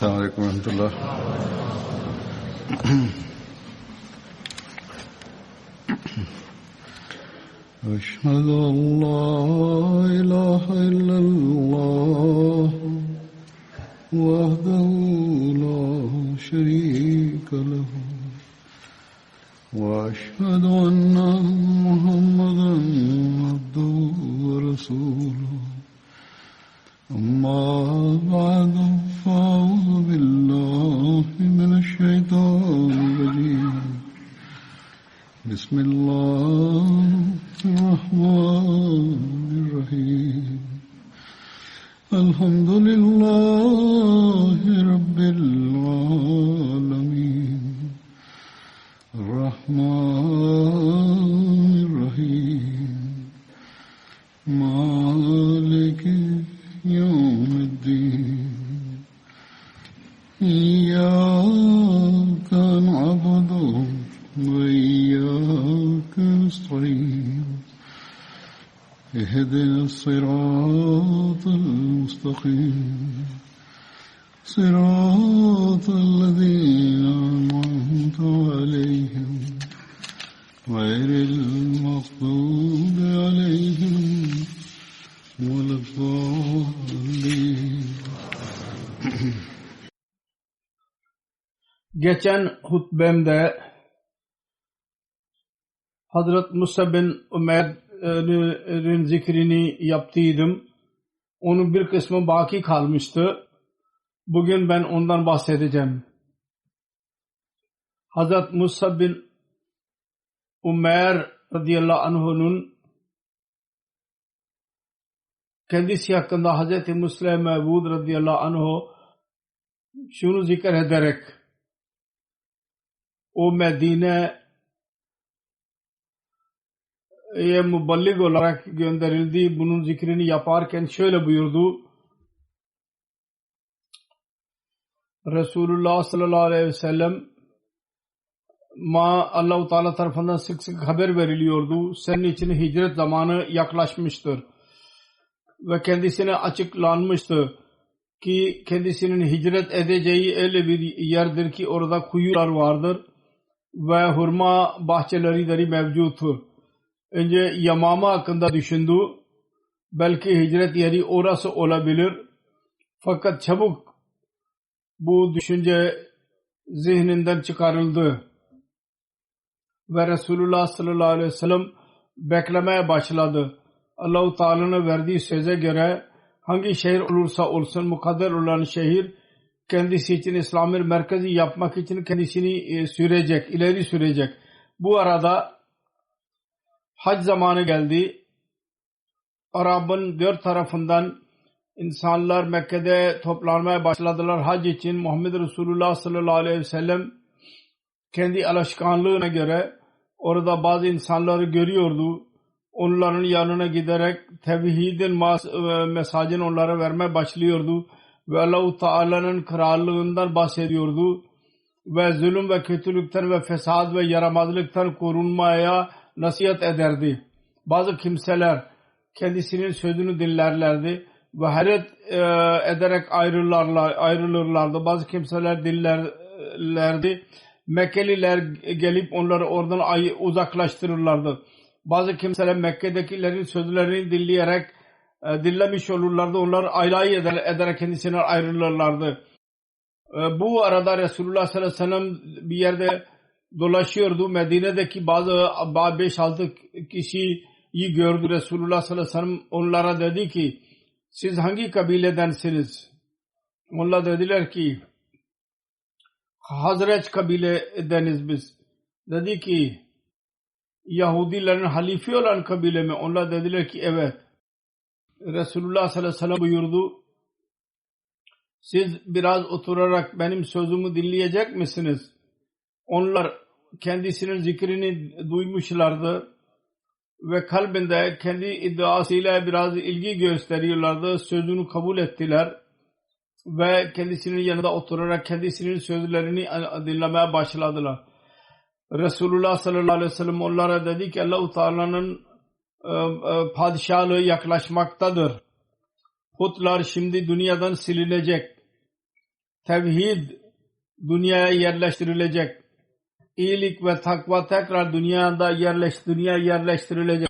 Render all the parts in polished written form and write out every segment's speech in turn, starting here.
Selamünaleyküm ve rahmetullah. Eşhedü en la ilahe illallah vahdehu la şerike lehu ve eşhedü enne Muhammeden abduhu ve resuluhu. أما بعد فأعوذ بالله من الشيطان الرجيم بسم الله الرحمن الرحيم الحمد لله رب العالمين الرحمن الرحيم مالك يوم الدين إياك نعبد وإياك نستعين اهدنا الصراط المستقيم صراط الذين أنعمت عليهم غير المغضوب عليهم Geçen hutbemde Hazret Musa bin Umeyr'in zikrini yaptıydım. Onun bir kısmı baki kalmıştı. Bugün ben ondan bahsedeceğim. Hazret Musa bin Umeyr radıyallahu anh'un kendisi hakkında Hazreti Müslim Mevud radıyallahu anh şunu zikrederek o Medine'ye muballig olarak gönderildi. Bunun zikrini yaparken şöyle buyurdu. Resulullah sallallahu aleyhi ve sellem Allah-u Teala tarafından sık sık haber veriliyordu. Senin için hicret zamanı yaklaşmıştır. Ve kendisine açıklanmıştı ki kendisinin hicret edeceği öyle bir yerdir ki orada kuyular vardır ve hurma bahçeleri mevcuttur. Önce Yamama hakkında düşündü. Belki hicret yeri orası olabilir. Fakat çabuk bu düşünce zihninden çıkarıldı. Ve Resulullah sallallahu aleyhi ve sellem beklemeye başladı. Allah-u Teala'nın verdiği söze göre hangi şehir olursa olsun mukadder olan şehir kendisi için İslam'ın merkezi yapmak için kendisini ileri sürecek. Bu arada hac zamanı geldi. Arap'ın dört tarafından insanlar Mekke'de toplanmaya başladılar hac için. Muhammed Resulullah sallallahu aleyhi ve sellem kendi alışkanlığına göre orada bazı insanları görüyordu. Onların yanına giderek tevhidin mesajını onlara vermeye başlıyordu ve Allah-u Teala'nın krallığından bahsediyordu ve zulüm ve kötülükten ve fesad ve yaramazlıktan korunmaya nasihat ederdi. Bazı kimseler kendisinin sözünü dinlerlerdi ve hayret ederek ayrılırlardı. Bazı kimseler dinlerlerdi. Mekkeliler gelip onları oradan uzaklaştırırlardı. Bazı kimseler Mekke'dekilerin sözlerini dinlemiş olurlardı. Onlar alay ederek kendisinden ayrılırlardı. Bu arada Resulullah sallallahu aleyhi ve sellem bir yerde dolaşıyordu. Medine'deki bazı 5-6 kişiyi gördü. Resulullah sallallahu aleyhi ve sellem onlara dedi ki siz hangi kabiledensiniz? Onlar dediler ki Hazreç kabiledeniz biz. Dedi ki Yahudilerin halifi olan kabile mi? Onlar dediler ki evet. Resulullah sallallahu aleyhi ve sellem buyurdu. Siz biraz oturarak benim sözümü dinleyecek misiniz? Onlar kendisinin zikrini duymuşlardı ve kalbinde kendi iddiasıyla biraz ilgi gösteriyorlardı. Sözünü kabul ettiler ve kendisinin yanında oturarak kendisinin sözlerini dinlemeye başladılar. Resulullah sallallahu aleyhi ve sellem onlara dedi ki Allah-u Teala'nın padişahlığı yaklaşmaktadır. Putlar şimdi dünyadan silinecek. tevhid dünyaya yerleştirilecek. İyilik ve takva tekrar dünyaya yerleştirilecek.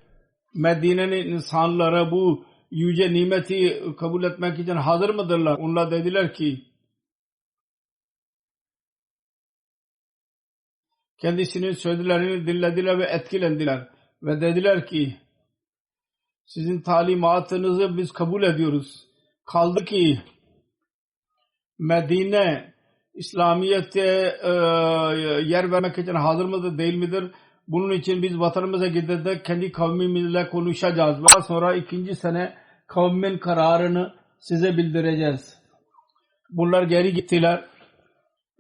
Medine'nin insanları bu yüce nimeti kabul etmek için hazır mıdırlar? Onlar dediler ki kendisinin sözlerini dinlediler ve etkilendiler ve dediler ki sizin talimatınızı biz kabul ediyoruz. Kaldı ki Medine İslamiyet'e yer vermek için hazır mıdır değil midir? Bunun için biz vatanımıza gidip kendi kavmimizle konuşacağız. Ve sonra 2. sene kavmin kararını size bildireceğiz. Bunlar geri gittiler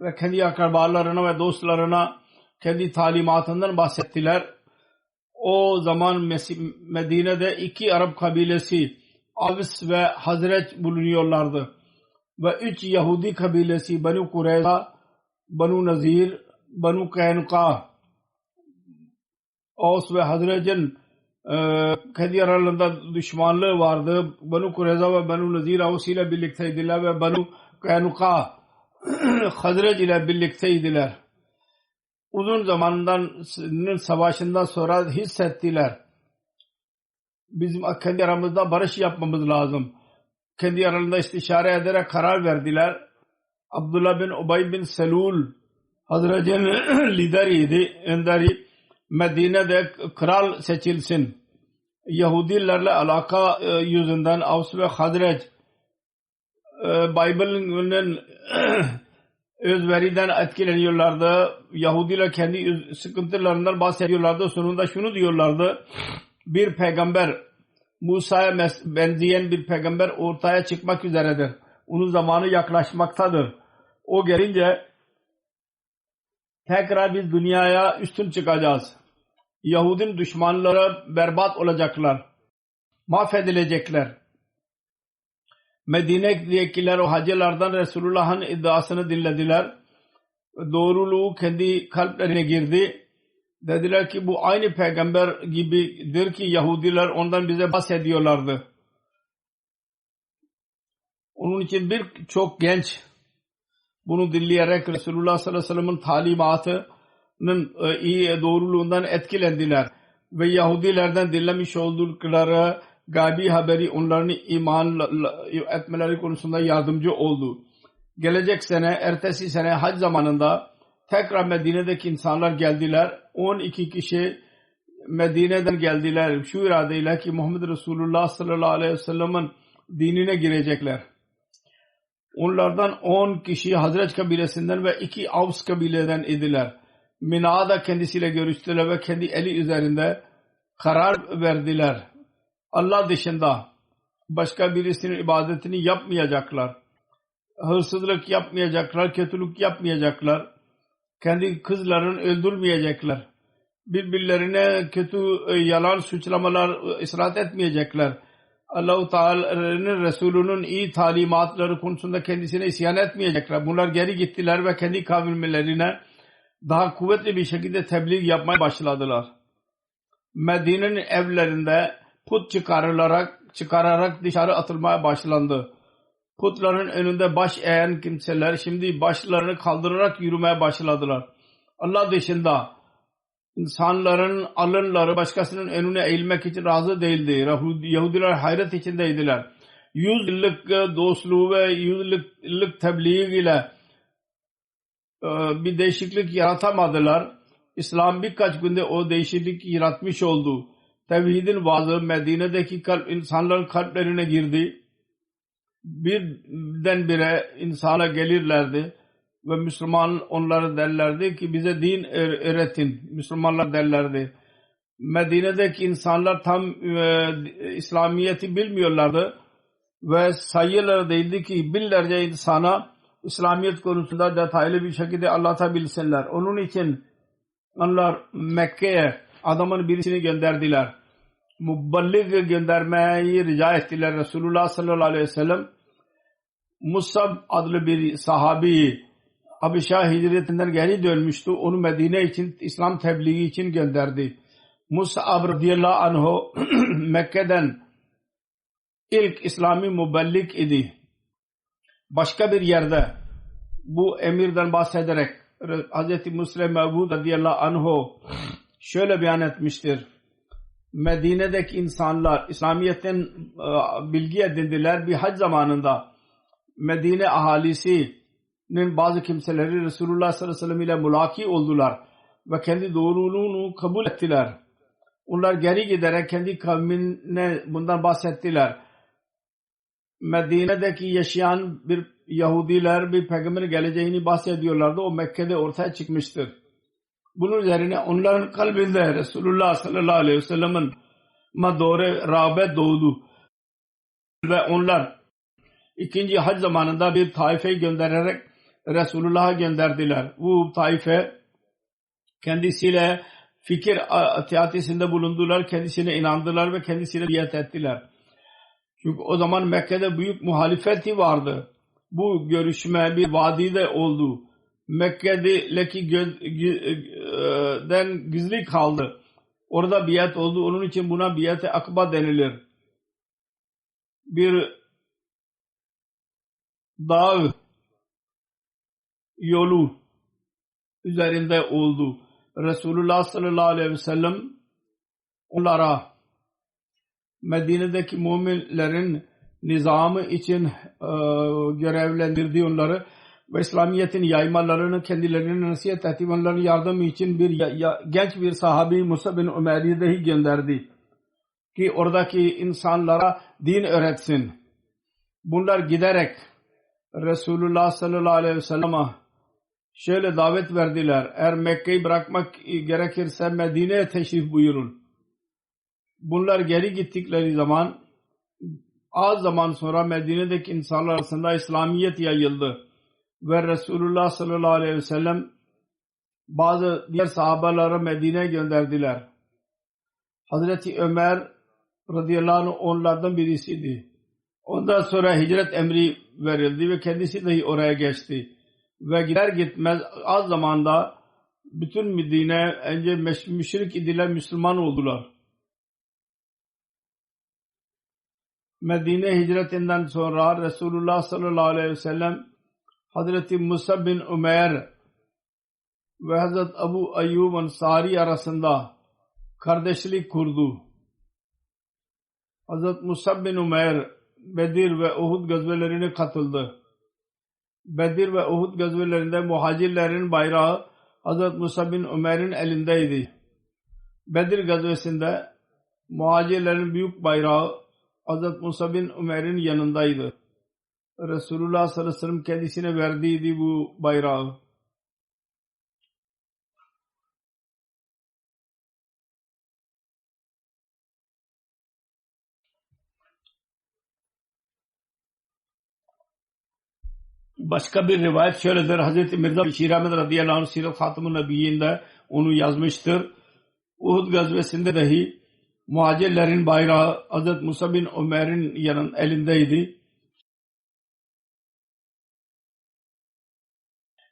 ve kendi akrabalarına ve dostlarına kendi talimatından bahsettiler. O zaman Medine'de 2 Arap kabilesi Avs ve Hazreç bulunuyorlardı. Ve 3 Yahudi kabilesi Banu Kureyza, Banu Nazir, Banu Kaynuka, Aus ve Hazrec'in kendi aralarında düşmanlığı vardı. Banu Kureyza ve Banu Nazir Aus ile birlikteydiler ve Banu Kaynuka Hazrec ile birlikteydiler. Uzun zamandan savaşından sonra hissettiler. Bizim kendi aramızda barış yapmamız lazım. Kendi aralarında istişare ederek karar verdiler. Abdullah bin Ubay bin Selul Hazret'in lideriydi. Önderi Medine'de kral seçilsin. Yahudilerle alaka yüzünden Avs ve Hazreç Bible'nin özveriden etkileniyorlardı. Yahudiler kendi sıkıntılarından bahsediyorlardı. Sonunda şunu diyorlardı. Bir peygamber, Musa'ya benzeyen bir peygamber ortaya çıkmak üzeredir. Onun zamanı yaklaşmaktadır. O gelince tekrar biz dünyaya üstün çıkacağız. Yahudin düşmanları berbat olacaklar. Mahvedilecekler. Medine'dekiler o hacılardan Resulullah'ın iddiasını dinlediler. Doğruluğu kendi kalplerine girdi. Dediler ki bu aynı peygamber gibidir ki Yahudiler ondan bize bahsediyorlardı. Onun için birçok genç bunu dinleyerek Resulullah sallallahu aleyhi ve sellem'in talimatının iyi doğruluğundan etkilendiler. Ve Yahudilerden dinlemiş oldukları gaybi haberi onların iman etmeleri konusunda yardımcı oldu. Gelecek sene, ertesi sene hac zamanında tekrar Medine'deki insanlar geldiler. 12 kişi Medine'den geldiler. Şu iradeyle ki Muhammed Resulullah sallallahu aleyhi ve sellem'in dinine girecekler. Onlardan 10 kişi Hazreç kabilesinden ve 2 Avs kabileden idiler. Mina'da kendisiyle görüştüler ve kendi eli üzerinde karar verdiler. Allah dışında başka birisinin ibadetini yapmayacaklar. Hırsızlık yapmayacaklar, kötülük yapmayacaklar. Kendi kızlarını öldürmeyecekler. Birbirlerine kötü yalan suçlamalar israt etmeyecekler. Allah-u Teala'nın Resulü'nün iyi talimatları konusunda kendisine isyan etmeyecekler. Bunlar geri gittiler ve kendi kavimlerine daha kuvvetli bir şekilde tebliğ yapmaya başladılar. Medine'nin evlerinde put çıkararak dışarı atılmaya başlandı. Putların önünde baş eğen kimseler şimdi başlarını kaldırarak yürümeye başladılar. Allah dışında insanların alınları başkasının önüne eğilmek için razı değildi. Yahudiler hayret içindeydiler. 100 yıllık dostluğu ve 100 yıllık tebliğ ile bir değişiklik yaratamadılar. İslam birkaç günde o değişiklik yaratmış oldu. Tevhidin vaazı Medine'deki insanların kalplerine girdi. Birdenbire insana gelirlerdi ve Müslüman onlara derlerdi ki bize din öğretin. Müslümanlar derlerdi. Medine'deki insanlar tam İslamiyet'i bilmiyorlardı ve sayıları değildi ki binlerce insana İslamiyet konusunda detaylı bir şekilde anlatabilsinler. Onun için onlar Mekke'ye adamın birisini gönderdiler. Muballig göndermeyi rica ettiler. Resulullah sallallahu aleyhi ve sellem Musab adlı bir sahabi Habişa hicretinden geri dönmüştü. Onu Medine için İslam tebliği için gönderdi. Musab radıyallahu anhu Mekke'den ilk İslami muballik idi. Başka bir yerde bu emirden bahsederek Hz. Müslim Mevud radıyallahu anh şöyle beyan etmiştir. Medine'deki insanlar İslamiyet'ten bilgi edindiler. Bir hac zamanında Medine ahalisinin bazı kimseleri Resulullah sallallahu aleyhi ve sellem ile mülaki oldular ve kendi doğruluğunu kabul ettiler. Onlar geri giderek kendi kavmine bundan bahsettiler. Medine'deki yaşayan bir Yahudiler bir peygamber geleceğini bahsediyorlardı. O Mekke'de ortaya çıkmıştır. Bunun üzerine onların kalbinde Resulullah sallallahu aleyhi ve sellem'in doğru rağbet doğdu. Ve onlar ikinci hac zamanında bir taifeyi göndererek Resulullah'a gönderdiler. Bu taife kendisiyle fikir teatisinde bulundular. Kendisine inandılar ve kendisine biat ettiler. Çünkü o zaman Mekke'de büyük muhalefeti vardı. Bu görüşme bir vadide oldu. Mekke'deki den gizli kaldı. Orada biat oldu. Onun için buna biat-ı akba denilir. Bir dağ yolu üzerinde oldu. Resulullah sallallahu aleyhi ve sellem onlara Medine'deki müminlerin nizamı için görevlendirdi onları ve İslamiyet'in yaymalarını kendilerine nasihat etti. Onların yardımı için genç bir sahabi Musa bin Umer'i dahi gönderdi ki oradaki insanlara din öğretsin. Bunlar giderek Resulullah sallallahu aleyhi ve sellem'e şöyle davet verdiler. Eğer Mekke'yi bırakmak gerekirse Medine'ye teşrif buyurun. Bunlar geri gittikleri zaman az zaman sonra Medine'deki insanlar arasında İslamiyet yayıldı. Ve Resulullah sallallahu aleyhi ve sellem bazı diğer sahabeleri Medine'ye gönderdiler. Hazreti Ömer radıyallahu anh onlardan birisiydi. Ondan sonra hicret emri verildi ve kendisi dahi oraya geçti. Ve gider gitmez az zamanda bütün Medine önce müşrik idiler, Müslüman oldular. Medine hicretinden sonra Resulullah sallallahu aleyhi ve sellem Hazreti Musa bin Umer ve Hazreti Abu Ayyub Ansari arasında kardeşlik kurdu. Hazreti Musa bin Umer Bedir ve Uhud gazvelerine katıldı. Bedir ve Uhud gazvelerinde muhacirlerin bayrağı Hazreti Musa bin Umer'in elindeydi. Bedir gazvesinde muhacirlerin büyük bayrağı Hazreti Musa bin Umer'in yanındaydı. Resulullah sallallahu aleyhi ve sellem kendisine verdiydi bu bayrağı. Başka bir rivayet şöyledir. Hazreti Mirza Beşir Ahmed radıyallahu anh Sirat Hatam-ı Nebiyyi'nde onu yazmıştır. Uhud gazvesinde dahi muhacirlerin bayrağı Hazreti Musa bin Umer'in elindeydi.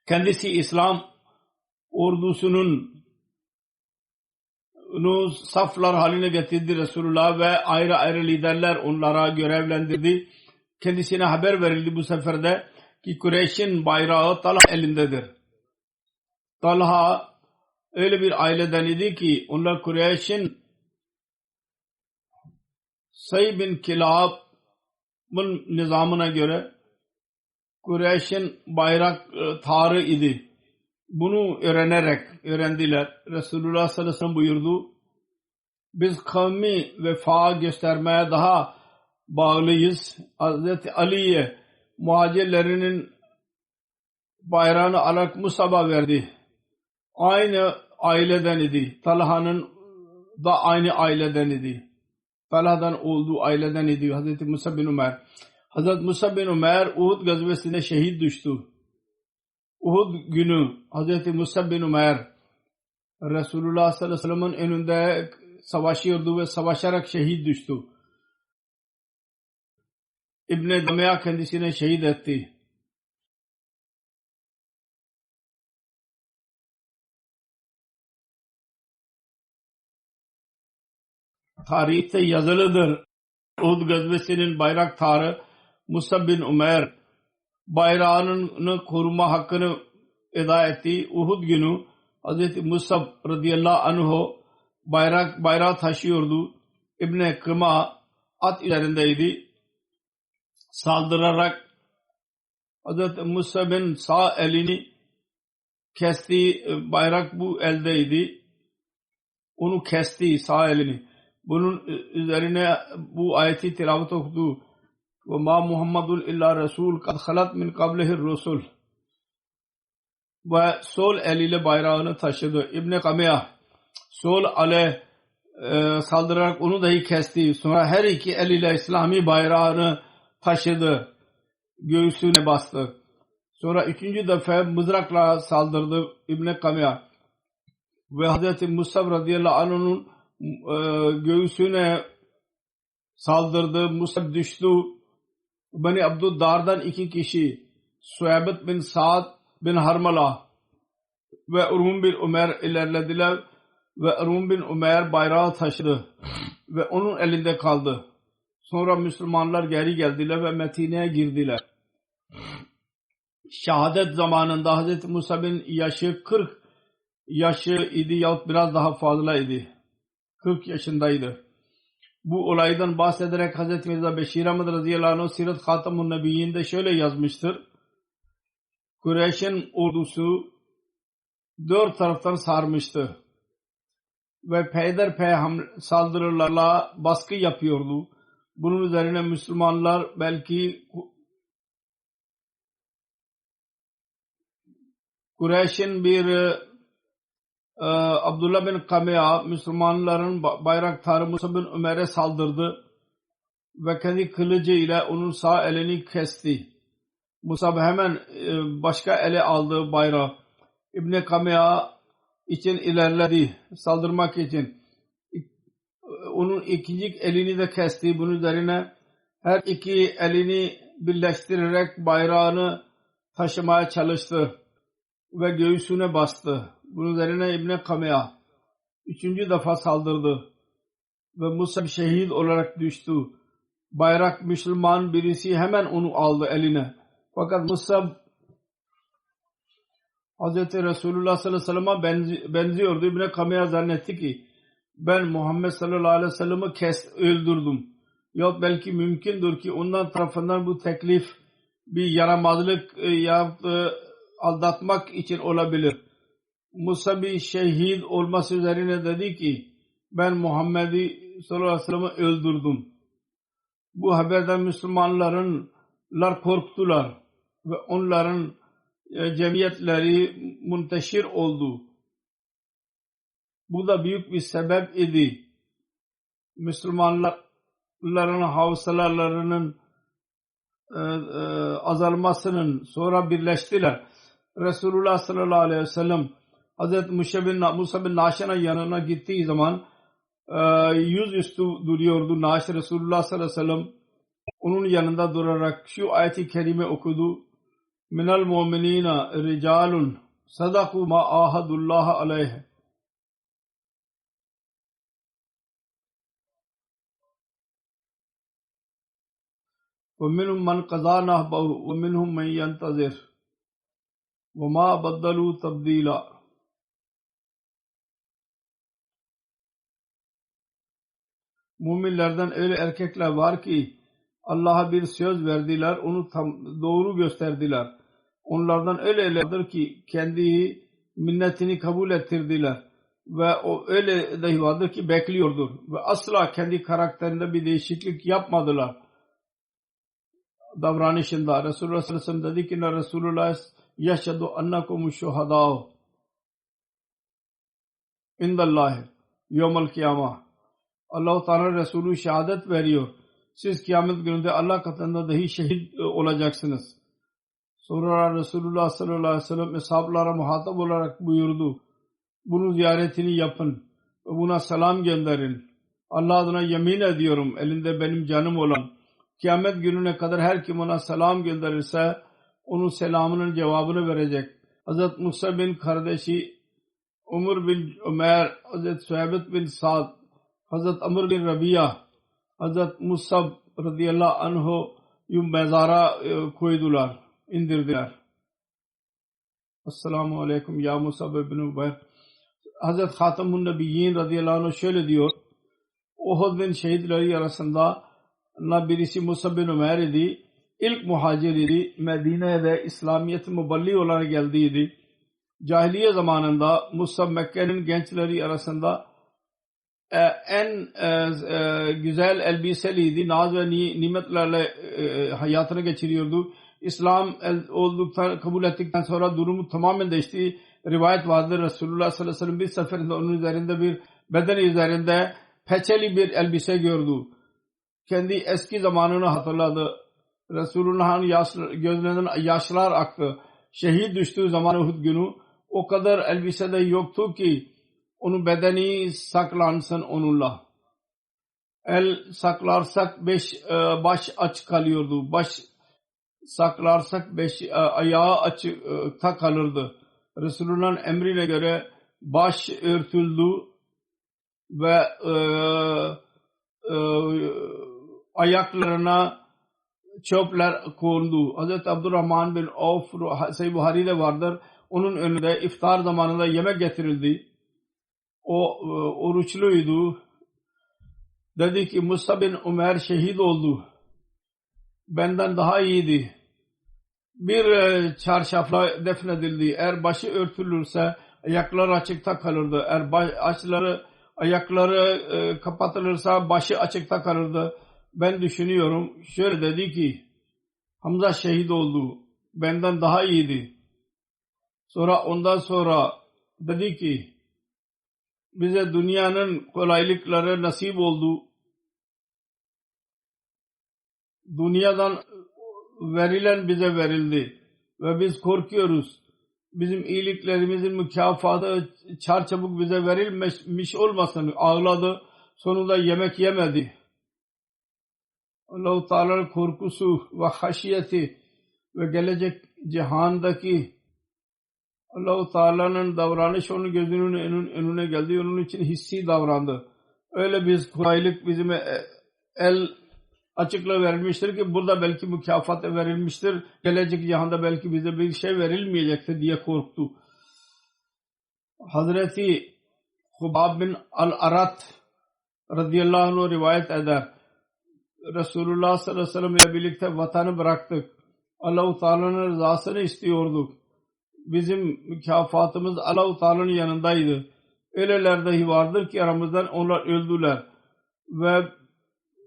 Kendisi İslam ordusunun saflar haline getirdi Resulullah ve ayrı ayrı liderler onlara görevlendirdi. Kendisine haber verildi bu seferde ki Kureyş'in bayrağı Talha elindedir. Talha öyle bir aileden idi ki onlar Kureyş'in Say bin Kilab'ın nizamına göre Kureyş'in bayrak tarı idi. Bunu öğrendiler. Resulullah sallallahu aleyhi ve sellem buyurdu. Biz kavmi vefa göstermeye daha bağlıyız. Hazreti Ali'ye muhacirlerinin bayrağını alarak Musab'a verdi. Aynı aileden idi. Talha'nın da aynı aileden idi. Talha'dan olduğu aileden idi Hazreti Musa bin Umer. Hazreti Musa bin Umer Uhud gazvesinde şehit düştü. Uhud günü Hazreti Musa bin Umer Resulullah sallallahu aleyhi ve sellem'in önünde savaşıyordu ve savaşarak şehit düştü. İbn-i Damiya kendisine şehit etti. Tarihte yazılıdır. Uhud gazvesinin bayraktarı Musa bin Umer bayrağını koruma hakkını eda etti. Uhud günü Hz. Musab radıyallahu anh bayrağı taşıyordu. İbn-i Kıma at üzerindeydi. Saldırarak Hz. Musab'ın sağ elini kesti. Bayrak bu eldeydi. Onu kesti, sağ elini. Bunun üzerine bu ayeti tilavet okudu. وَمَا مُحَمَّدٌ اِلَّا رَسُولٌ قَدْ خَلَتْ مِنْ قَبْلِهِ الرُّسُلُ. Ve sol eliyle bayrağını taşıdı. İbn-i Kamiya sol ale saldırarak onu dahi kesti. Sonra her iki eliyle İslami bayrağını taşıdı. Göğsüne bastı. Sonra üçüncü defa mızrakla saldırdı İbn-i Kamiya. Ve Hz. Musab radıyallahu anh'ın göğsüne saldırdı. Musab düştü. Bani Abdüddar'dan iki kişi Suaybet bin Sa'd bin Harmala ve Urhum bin Umer ilerlediler ve Urhum bin Umer bayrağı taşıdı ve onun elinde kaldı. Sonra Müslümanlar geri geldiler ve Medine'ye girdiler. Şehadet zamanında Hz. Musab'ın yaşı 40 yaşı idi yahut biraz daha fazla idi. 40 yaşındaydı. Bu olaydan bahsederek Hz. Mirza Beşir Ahmed radıyallahu anh Sirat Khatamun Nebiyyi'nde şöyle yazmıştır. Kureyş'in ordusu 4 taraftan sarmıştı. Ve peyderpey saldırılarla baskı yapıyordu. Bunun üzerine Müslümanlar belki Kureyş'in bir Abdullah bin Kamiya Müslümanların bayraktarı Musab bin Ömer'e saldırdı ve kendi kılıcı ile onun sağ elini kesti. Musab hemen başka ele aldı bayrağı. İbn-i Kamiya için ilerledi saldırmak için. Onun ikinci elini de kesti. Bunun üzerine her iki elini birleştirerek bayrağını taşımaya çalıştı ve göğsüne bastı. Bunun üzerine İbn-i Kamiya üçüncü defa saldırdı ve Musab şehit olarak düştü. Bayrak Müslüman birisi hemen onu aldı eline. Fakat Musab Hz. Resulullah sallallahu aleyhi ve sellem'e benziyordu. İbn-i Kamiya zannetti ki ben Muhammed sallallahu aleyhi ve sellem'i öldürdüm. Yok belki mümkündür ki ondan tarafından bu teklif bir yaramazlık yaptı, aldatmak için olabilir. Musab'ı şehit olması üzerine dedi ki ben Muhammed'i sallallahu aleyhi ve sellem'i öldürdüm. Bu haberden Müslümanlar korktular ve onların cemiyetleri munteşir oldu. Bu da büyük bir sebep idi. Müslümanların havsalarının azalmasının sonra birleştiler. Resulullah sallallahu aleyhi ve sellem Hz. Musa bin Naş'ın yanına gittiği zaman yüzüstü duruyordu. Naş Resulullah sallallahu aleyhi ve sellem onun yanında durarak şu ayet-i kerime okudu. Minal mu'minina ricalun sadaku ma ahadullah aleyhi. وَمِنْهُمْ مَنْ قَضَى نَحْبَهُ وَمِنْهُمْ مَنْ يَنْتَظِرُ وَمَا بَدَّلُوا تَبْدِيلًا. Müminlerden öyle erkekler var ki Allah'a bir söz verdiler, onu doğru gösterdiler. Onlardan öyle vardır ki kendi minnetini kabul ettirdiler ve o öyle dahi vardır ki bekliyordur ve asla kendi karakterinde bir değişiklik yapmadılar. Davranışında Resulullah sallallahu aleyhi ve sellem dedi ki Resulullah yeşhedü ennekum şuhadâ indallahi yevmel kıyamah. Allah-u Teala Resulü şehadet veriyor. Siz kıyamet gününde Allah katında dahi şehit olacaksınız. Sonra Resulullah sallallahu aleyhi ve sellem ashablara muhatap olarak buyurdu. Bunun ziyaretini yapın ve buna selam gönderin. Allah adına yemin ediyorum elinde benim canım olan kıyamet gününe kadar her kim ona selam gönderirse onun selamının cevabını verecek. Hz. Musa bin kardeşi Umar bin Ömer, Hz. Suaybet bin Sa'd, Hz. Amr bin Rabia, Hz. Musab radıyallahu anh'u mezara koydular. indirdiler. Esselamu Aleyküm ya Musab ibn Ubayr. Hazreti Hatamun Nebiyyin radıyallahu anh şöyle diyor. Uhud'un şehitleri arasında birisi Musab bin Umayr idi. İlk muhacir idi. Medine'de İslamiyet'in müballiğ olarak geldiydi. Cahiliye zamanında Musab Mekke'nin gençleri arasında en güzel elbiseliydi. Naz ve nimetlerle hayatını geçiriyordu. İslam kabul ettikten sonra durumu tamamen değişti. Rivayet vardır. Resulullah sallallahu aleyhi ve sellem bir seferinde onun üzerinde bir bedeni üzerinde peçeli bir elbise gördü. Kendi eski zamanını hatırladı. Resulullah'ın gözlerinden yaşlar aktı. Şehit düştüğü zaman Uhud günü o kadar elbisede yoktu ki onun bedeni saklansın onunla. El saklarsak baş açık kalıyordu. Baş saklarsak ayağı açıkta kalırdı. Resulullah'ın emrine göre baş örtüldü ve ayaklarına çöpler kondu. Hazreti Abdurrahman bin Avf Sahih Buhari'de vardır. Onun önünde iftar zamanında yemek getirildi. O oruçluydu. Dedi ki Musab bin Umayr şehit oldu. Benden daha iyiydi. Bir çarşafla defnedildi. Eğer başı örtülürse ayakları açıkta kalırdı. Eğer ayakları kapatılırsa başı açıkta kalırdı. Ben düşünüyorum. Şöyle dedi ki Hamza şehit oldu. Benden daha iyiydi. Ondan sonra dedi ki bize dünyanın kolaylıkları nasip oldu. Dünyadan verilen bize verildi. Ve biz korkuyoruz. Bizim iyiliklerimizin mükafatı çarçabuk bize verilmiş olmasın. Ağladı. Sonunda yemek yemedi. Allah-u Teala'nın korkusu ve haşiyeti ve gelecek cihandaki Allah-u Teala'nın davranış onun gözünün önüne geldi. Onun için hissi davrandı. Öyle biz kolaylık bizim el açıklığı verilmiştir ki burada belki mükafat verilmiştir. Gelecek cihanda belki bize bir şey verilmeyecektir diye korktu. Hazreti Hubab bin Al-Arat radıyallahu anh rivayet eder. Resulullah sallallahu aleyhi ve sellem ile birlikte vatanı bıraktık. Allah-u Teala'nın rızasını istiyorduk. Bizim mükafatımız Allah-u Teala'nın yanındaydı. Öyleler dahi vardır ki aramızdan onlar öldüler. Ve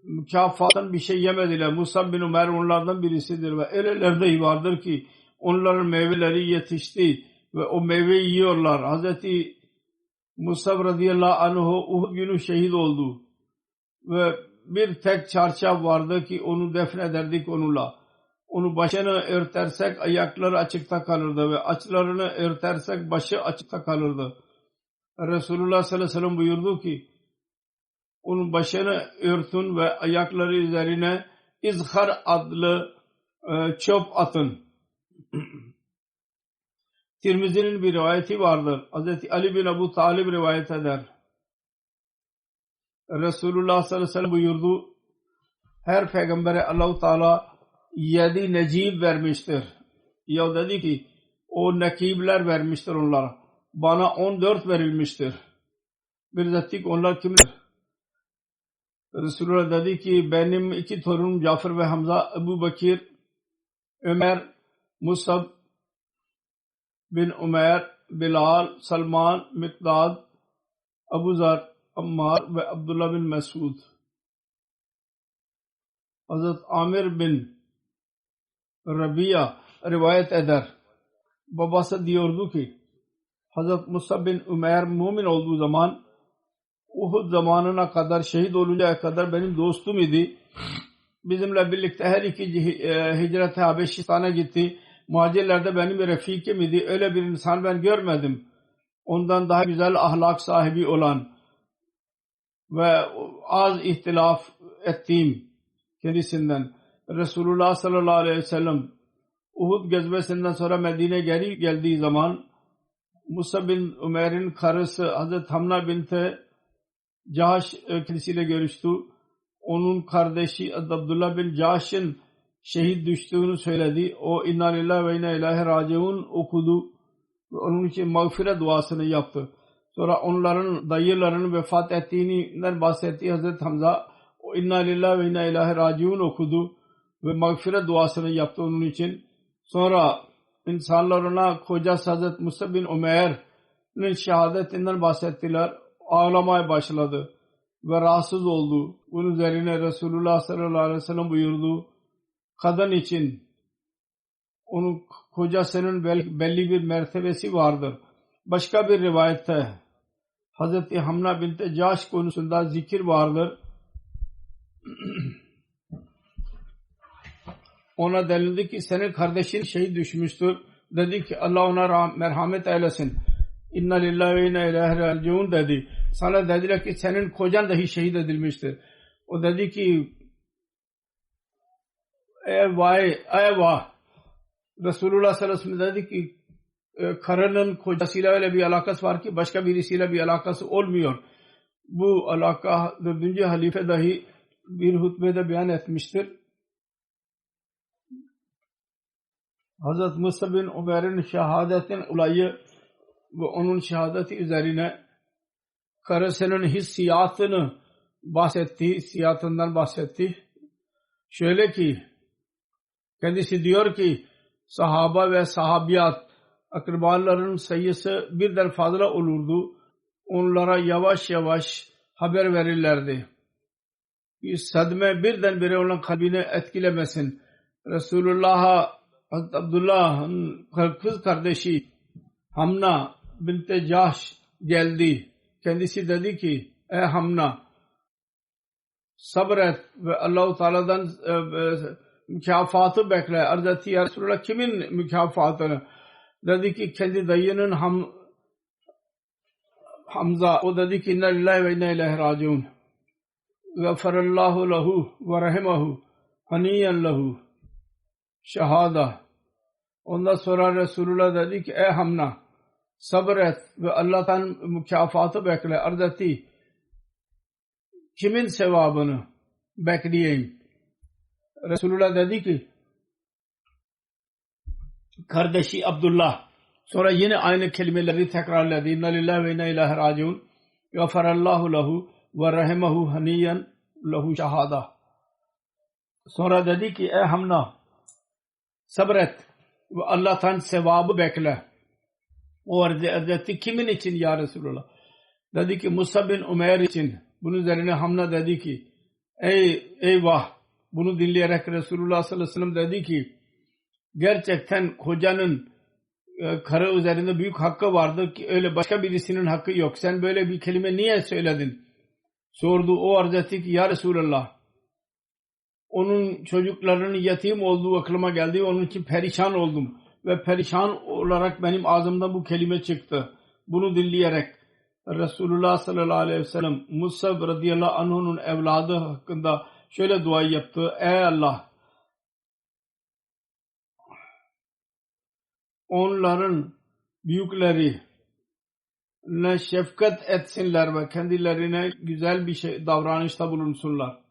mükafattan bir şey yemediler. Musab bin Umayr onlardan birisidir. Ve öyleler dahi vardır ki onların meyveleri yetişti. Ve o meyveyi yiyorlar. Hazreti Musab radıyallahu anh Uhud günü şehit oldu. Ve bir tek çarşaf vardı ki onu defnederdik onunla. Onu başını örtersek ayakları açıkta kalırdı ve açlarını örtersek başı açıkta kalırdı. Resulullah sallallahu aleyhi ve sellem buyurdu ki onun başını örtün ve ayakları üzerine izhar adlı çöp atın. Tirmizi'nin bir rivayeti vardır. Hazreti Ali bin Ebu Talib rivayet eder. Resulullah sallallahu aleyhi ve sellem buyurdu her peygambere Allah-u Teala 7 necib vermiştir. Ya dedi ki o nekibler vermiştir onlara. Bana 14 verilmiştir. Bir zattik onlar kimler? Resulullah dedi ki benim 2 torunum Cafer ve Hamza, Ebu Bakir, Ömer, Musab bin Umayr, Bilal, Salman, Mikdad, Abu Zar, Ammar ve Abdullah bin Mesud. Hazret Amir bin Rabia rivayet eder. Babası diyordu ki Hazret Musab bin Umayr mümin olduğu zaman Uhud zamanına kadar şehit oluncaya kadar benim dostum idi. Bizimle birlikte her iki hicret-i Habeşistan'a gitti. Muhacirlerde benim bir refikim idi. Öyle bir insan ben görmedim. Ondan daha güzel ahlak sahibi olan ve az ihtilaf ettiğim kendisinden. Resulullah sallallahu aleyhi ve sellem Uhud gezmesinden sonra Medine geri geldiği zaman Musab bin Umayr'in karısı Hazreti Hamna binti Cahş kendisiyle görüştü. Onun kardeşi Abdullah bin Cahş'ın şehit düştüğünü söyledi. O inna lillahi ve inna ileyhi raciun okudu ve onun için mağfiret duasını yaptı. Sonra onların dayılarının vefat ettiğinden bahsettiği Hazreti Hamza o inna lillahi ve inna ileyhi raciun okudu ve mağfiret duasını yaptı onun için. Sonra insanlar ona kocası Hazreti Musab bin Umeyr'in şehadetinden bahsettiler. Ağlamaya başladı ve rahatsız oldu. Bunun üzerine Resulullah sallallahu aleyhi ve sellem buyurdu. Kadın için onun kocasının belli bir mertebesi vardır. Başka bir rivayette Hazreti Hamna binti Cahş konusunda zikir vardır. Ona denildi ki senin kardeşin şehit düşmüştür. Dedi ki Allah ona merhamet eylesin. İnna lillahi ve inna ileyhi raciun dedi. Sana dediler ki senin kocan dahi şehit edilmiştir. O dedi ki eyvah. Resulullah sallallahu aleyhi ve sellem dedi ki karının kocasıyla öyle bir alakası var ki başka birisiyle bir alakası olmuyor. Bu alaka 4. halife dahi bir hutbede beyan etmiştir. Hazreti Musab bin Umeyr'in şehadetin olayı ve onun şehadeti üzerine karısının hissiyatını hissiyatından bahsetti. Şöyle ki kendisi diyor ki sahaba ve sahabiyat akrabaların sayısı birden fazla olurdu. Onlara yavaş yavaş haber verirlerdi. Bir sadme birdenbire onun kalbini etkilemesin. Resulullah'a Hazreti Abdullah'ın kız kardeşi Hamna binti Cahş geldi. Kendisi dedi ki ey Hamna sabret ve Allah-u Teala'dan mükafatı bekle. Arz etti ya Resulullah kimin mükafatını? Dedi ki kendi dayının Hamza. O dedi ki inna lillahi ve inna ileyhi raciun. Gaffarallahu lehu ve rahimahu haniyen lehu şehada. Ondan sonra Resulullah dedi ki ey Hamna sabret ve Allah'tan mükafatı bekle. Arz etti kimin sevabını bekleyeyim? Resulullah dedi ki kardeşi Abdullah. Sonra yine aynı kelimeleri tekrarladı. İnna lillahi ve inna ileyhi raciun. Gaffarallahu lehu ve rahimahu haniyen lehu şehada. Sonra dedi ki ey Hamna sabret ve Allah'tan sevabı bekle. O arz etti kimin için ya Resulullah? Dedi ki Musab bin Umeyr için. Bunun üzerine Hamna dedi ki eyvah. Bunu dinleyerek Resulullah sallallahu aleyhi ve sellem dedi ki gerçekten kocanın karı üzerinde büyük hakkı vardır ki öyle başka birisinin hakkı yok. Sen böyle bir kelime niye söyledin? Sordu. O arz etti ki ya Resulullah onun çocuklarının yetim olduğu aklıma geldi. Onun için perişan oldum. Ve perişan olarak benim ağzımdan bu kelime çıktı. Bunu dinleyerek Resulullah sallallahu aleyhi ve sellem Musab radıyallahu anh'un evladı hakkında şöyle dua yaptı. Ey Allah onların büyükleri ne şefkat etsinler ve kendilerine güzel bir davranışta bulunsunlar.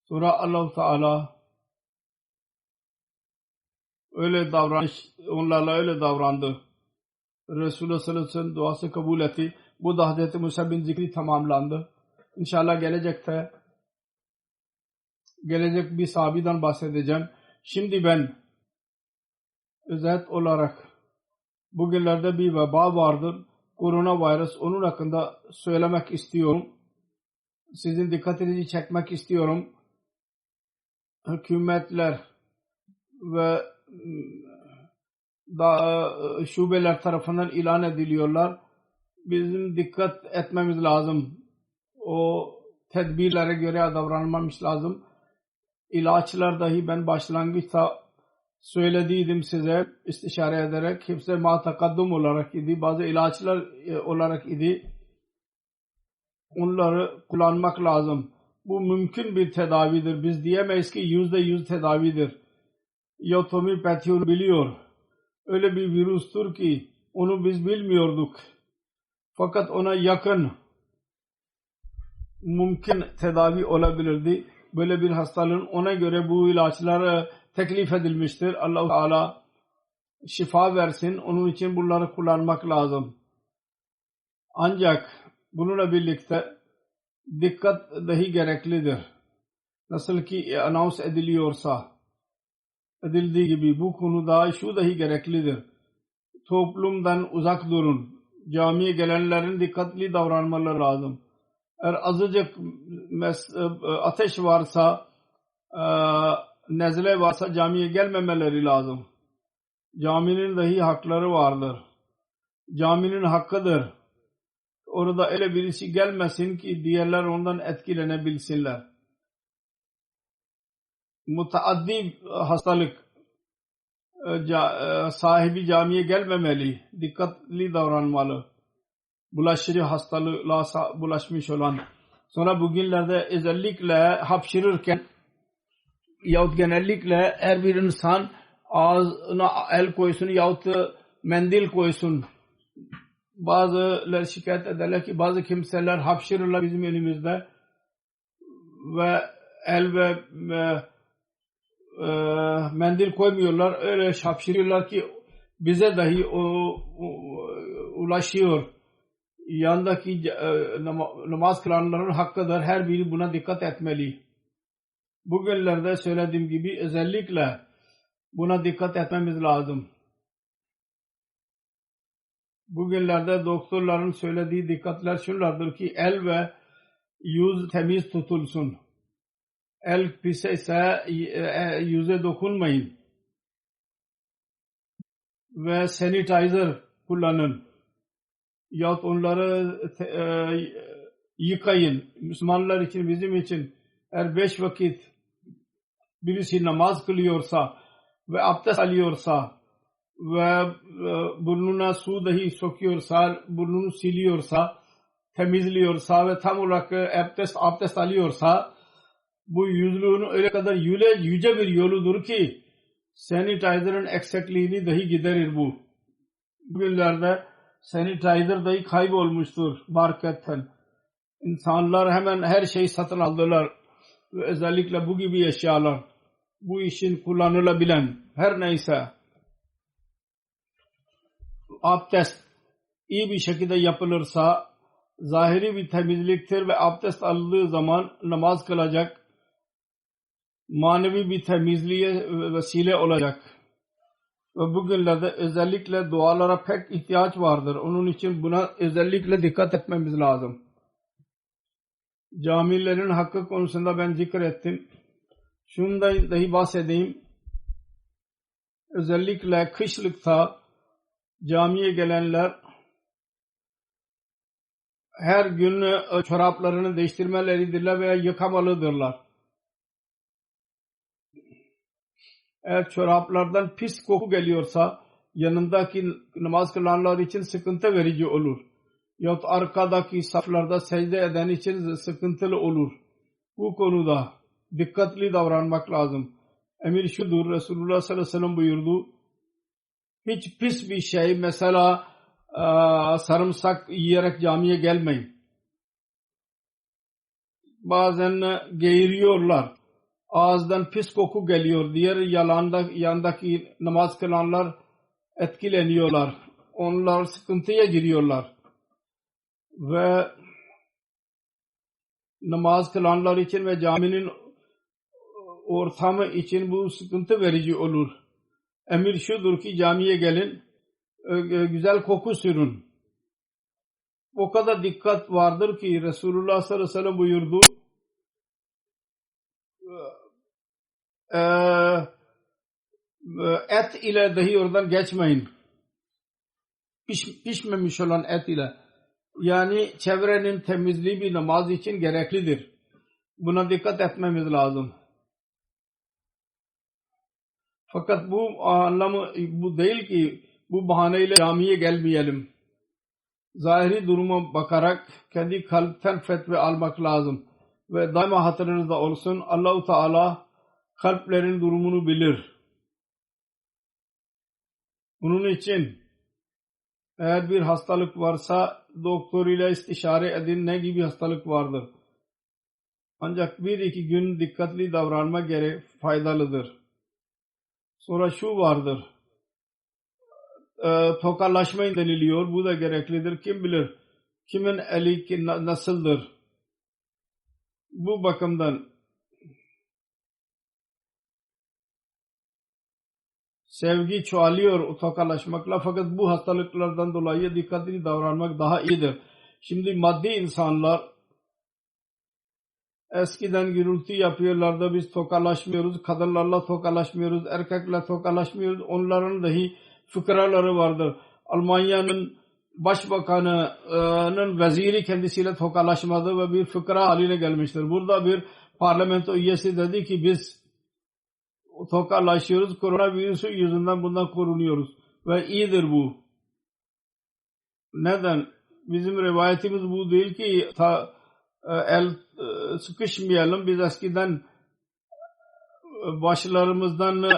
Sonra Allah-u Teala onlarla öyle davrandı. Resulullah sallallahu aleyhi ve sellem duası kabul etti. Bu da Hazreti Musab'ın zikri tamamlandı. İnşallah gelecek bir sahabeden bahsedeceğim. Şimdi ben özet olarak bugünlerde bir veba vardır. Koronavirüs, onun hakkında söylemek istiyorum. Sizin dikkatinizi çekmek istiyorum. Hükümetler ve şubeler tarafından ilan ediliyorlar. Bizim dikkat etmemiz lazım. O tedbirlere göre davranmamız lazım. İlaçlar dahi ben başlangıçta söylediydim size istişare ederek. Hepsi matakaddum olarak idi. Bazı ilaçlar olarak idi. Onları kullanmak lazım. Bu mümkün bir tedavidir. Biz diyemeyiz ki %100 tedavidir. Ya homeopati onu biliyor. Öyle bir virüstür ki onu biz bilmiyorduk. Fakat ona yakın mümkün tedavi olabilirdi. böyle bir hastalığın ona göre bu ilaçlar teklif edilmiştir. Allah-u Teala şifa versin. Onun için bunları kullanmak lazım. Ancak bununla birlikte dikkat dahi gereklidir. Nasıl ki anons edildiği gibi bu konuda şu dahi gereklidir. Toplumdan uzak durun. Camiye gelenlerin dikkatli davranmaları lazım. Eğer azıcık ateş varsa, nezle varsa camiye gelmemeleri lazım. Caminin dahi hakları vardır. Caminin hakkıdır. Orada öyle birisi gelmesin ki diğerler ondan etkilenebilsinler. Mutaaddi hastalık sahibi camiye gelmemeli. Dikkatli davranmalı. Bulaşıcı hastalığa bulaşmış olan. Sonra bugünlerde özellikle hapşırırken yahut genellikle her bir insan ağzına el koysun yahut mendil koysun. Bazılar şikayet ederler ki bazı kimseler hapşırırlar bizim önümüzde ve el ve mendil koymuyorlar. Öyle hapşırıyorlar ki bize dahi ulaşıyor. Yandaki namaz kılanların hakkıdır. Her biri buna dikkat etmeli. Bugünlerde söylediğim gibi özellikle buna dikkat etmemiz lazım. Bugünlerde doktorların söylediği dikkatler şunlardır ki el ve yüz temiz tutulsun. El pis ise yüze dokunmayın. Ve sanitizer kullanın. Yahut onları yıkayın. Müslümanlar için, bizim için eğer 5 vakit birisi namaz kılıyorsa ve abdest alıyorsa ve burnuna su dahi sokuyorsa, burnunu siliyorsa, temizliyorsa ve tam olarak abdest alıyorsa, bu yüzlüğün öyle kadar yüce bir yoludur ki sanitizer'ın eksikliğini dahi giderir bu. Bugünlerde sanitizer dahi kaybolmuştur marketten. İnsanlar hemen her şeyi satın aldılar ve özellikle bu gibi eşyalar, bu işin kullanılabilen her neyse abdest iyi bir şekilde yapılırsa zahiri bir temizliktir ve abdest aldığı zaman namaz kılacak, manevi bir temizliğe vesile olacak. Ve bugünlerde özellikle dualara pek ihtiyaç vardır. Onun için buna özellikle dikkat etmemiz lazım. Camilerin hakkı konusunda ben zikrettim. Şundan dahi bahsedeyim. Özellikle kışlıkta camiye gelenler her gün çoraplarını değiştirmeleridirler veya yıkamalıdırlar. Eğer çoraplardan pis koku geliyorsa yanındaki namaz kılanlar için sıkıntı verici olur. Yahut arkadaki saflarda secde eden için sıkıntılı olur. Bu konuda dikkatli davranmak lazım. Emir şudur, Resulullah sallallahu aleyhi ve sellem buyurdu. Hiç pis bir şey, mesela sarımsak yiyerek camiye gelmeyin. Bazen geğiriyorlar. Ağızdan pis koku geliyor. Diğer yandaki namaz kılanlar etkileniyorlar. Onlar sıkıntıya giriyorlar. Ve namaz kılanlar için ve caminin ortamı için bu sıkıntı verici olur. Emir şudur ki camiye gelin, güzel koku sürün. O kadar dikkat vardır ki Resulullah sallallahu aleyhi ve sellem buyurdu. Et ile dahi oradan geçmeyin. Pişmemiş olan et ile. Yani çevrenin temizliği bir namaz için gereklidir. Buna dikkat etmemiz lazım. Fakat bu anlamı bu değil ki bu bahaneyle camiye gelmeyelim. Zahiri duruma bakarak kendi kalpten fetva almak lazım. Ve daima hatırınızda olsun, Allah-u Teala kalplerin durumunu bilir. Bunun için eğer bir hastalık varsa doktor ile istişare edin, ne gibi hastalık vardır. Ancak bir iki gün dikkatli davranmak faydalıdır. Sonra şu vardır. Tokalaşmayın deniliyor. Bu da gereklidir. Kim bilir kimin eli nasıldır. Bu bakımdan sevgi çoğalıyor tokalaşmakla, fakat bu hastalıklardan dolayı dikkatli davranmak daha iyidir. Şimdi maddi insanlar eskiden gürültü yapıyorlardı, biz tokalaşmıyoruz, kadınlarla tokalaşmıyoruz, erkekle tokalaşmıyoruz. Onların dahi fıkraları vardır. Almanya'nın başbakanının veziri kendisiyle tokalaşmadı ve bir fıkra haline gelmiştir. Burada bir parlamento üyesi dedi ki biz tokalaşıyoruz, koronavirüsü yüzünden bundan korunuyoruz ve iyidir bu. Neden? Bizim rivayetimiz bu değil ki sıkışmayalım. Biz eskiden başlarımızdan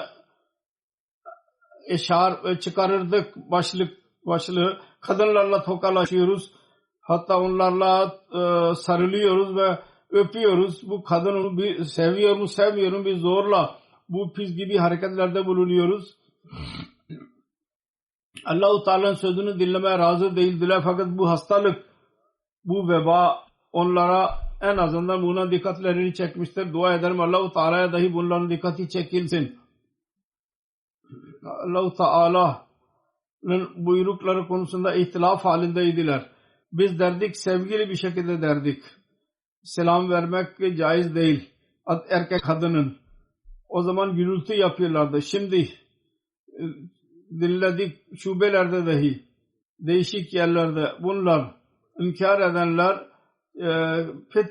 eşar çıkarırdık, başlığı. Kadınlarla tokalaşıyoruz. Hatta onlarla sarılıyoruz ve öpüyoruz. Bu kadını bir seviyor mu sevmiyor mu, biz zorla bu pis gibi hareketlerde bulunuyoruz. Allah-u Teala'nın sözünü dinlemeye razı değildiler, fakat bu hastalık, bu veba onlara en azından buna dikkatlerini çekmiştir. Dua ederim Allah-u Teala'ya dahi bunların dikkati çekilsin. Allah-u Teala'nın buyrukları konusunda ihtilaf halindeydiler. Biz derdik, sevgili bir şekilde derdik. Selam vermek caiz değil erkek kadının. O zaman gürültü yapıyorlardı. Şimdi dinledik, şubelerde dahi değişik yerlerde bunlar inkar edenler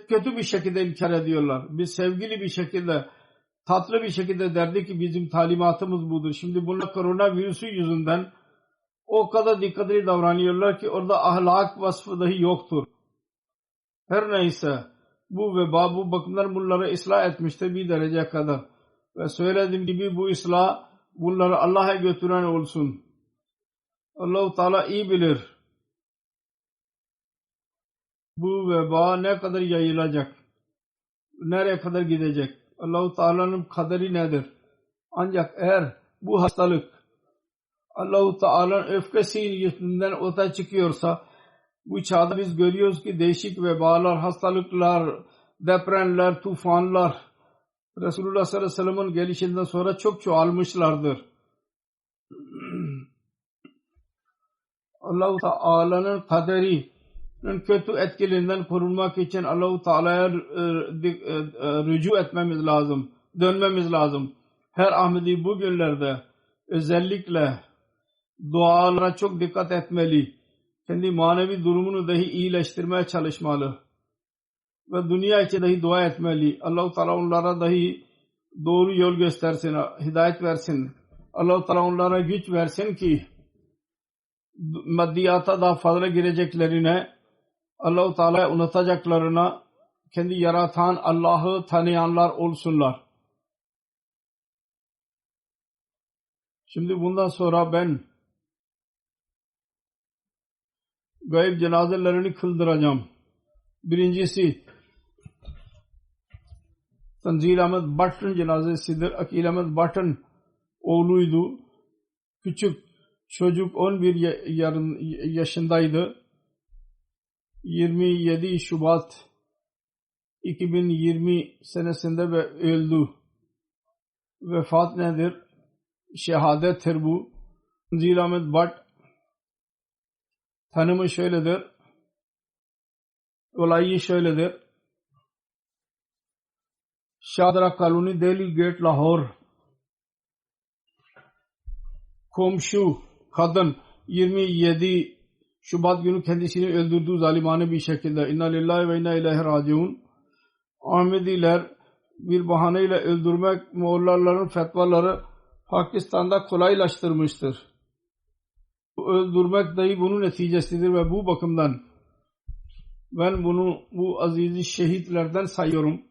kötü bir şekilde inkar ediyorlar. Biz sevgili bir şekilde, tatlı bir şekilde derdik ki bizim talimatımız budur. Şimdi bunlar koronavirüsü yüzünden o kadar dikkatli davranıyorlar ki orada ahlak vasfı dahi yoktur. Her neyse bu veba bu bakımdan bunları ıslah etmiştir bir dereceye kadar. Ve söylediğim gibi bu ıslah bunları Allah'a götüren olsun. Allah-u Teala iyi bilir. Bu veba ne kadar yayılacak? Nereye kadar gidecek? Allah-u Teala'nın kaderi nedir? Ancak eğer bu hastalık Allah-u Teala'nın öfkesi yüzünden ortaya çıkıyorsa, bu çağda biz görüyoruz ki değişik vebalar, hastalıklar, depremler, tufanlar Resulullah sallallahu aleyhi ve sellem'in gelişinden sonra çok çoğalmışlardır. Allah-u Teala'nın kaderinin kötü etkilerinden korunmak için Allah-u Teala'ya rücu etmemiz lazım, dönmemiz lazım. Her Ahmedi bugünlerde özellikle dualara çok dikkat etmeli. Kendi manevi durumunu dahi iyileştirmeye çalışmalı. Ve dünya için dahi dua etmeli. Allah-u Teala onlara dahi doğru yol göstersin, hidayet versin. Allah-u Teala onlara güç versin ki maddiyata daha fazla gireceklerine, Allah-u Teala'yı unutacaklarına kendi yaratan Allah'ı tanıyanlar olsunlar. Şimdi bundan sonra ben gayb cenazelerini kıldıracağım. Birincisi Tanzil Ahmed Bhatt'ın cenazesidir. Akil Ahmed Bhatt'ın oğluydu. Küçük çocuk 11 yaşındaydı. 27 Şubat 2020 senesinde ve öldü. Vefat nedir? Şehadettir bu. Tanzil Ahmed Bhatt tanımı şöyledir. Olayı şöyledir. Şadra Kaluni, Delhi Gate, Lahore. Komşu kadın 27 Şubat günü kendisini öldürdüğü zalimane bir şekilde. İnna lillahi ve inna ileyhi raciun. Ahmediler bir bahaneyle öldürmek Moğolların fetvaları Pakistan'da kolaylaştırmıştır. Öldürmek dahi bunun neticesidir ve bu bakımdan ben bunu bu azizi şehitlerden sayıyorum.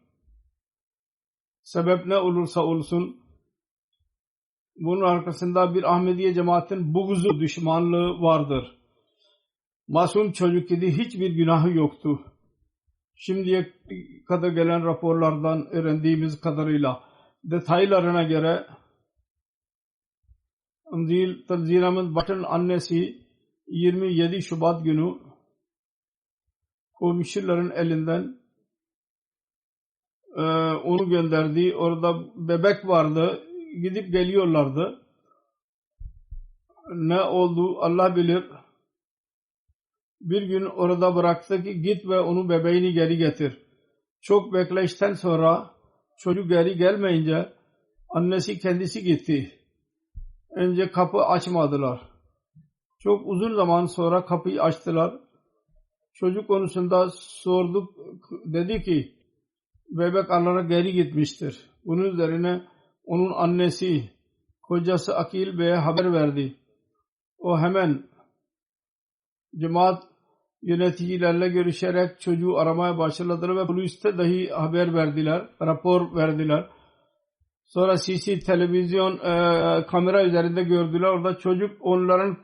Sebep ne olursa olsun bunun arkasında bir Ahmediye cemaatin buğzu, düşmanlığı vardır. Masum çocuk idi, hiçbir günahı yoktu. Şimdiye kadar gelen raporlardan öğrendiğimiz kadarıyla detaylarına göre Tanzil Ahmed Bhatt'ın annesi 27 Şubat günü komşuların elinden onu gönderdi. Orada bebek vardı. Gidip geliyorlardı. Ne oldu Allah bilir. Bir gün orada bıraktı ki git ve onu bebeğini geri getir. Çok bekleyişten sonra çocuk geri gelmeyince annesi kendisi gitti. Önce kapı açmadılar. Çok uzun zaman sonra kapıyı açtılar. Çocuk konusunda sorduk. Dedi ki bebek Allah'a geri gitmiştir. Bunun üzerine onun annesi kocası Akil Bey'e haber verdi. O hemen cemaat yöneticilerle görüşerek çocuğu aramaya başladılar ve poliste dahi haber verdiler, rapor verdiler. Sonra CC televizyon kamera üzerinde gördüler. Orada çocuk onların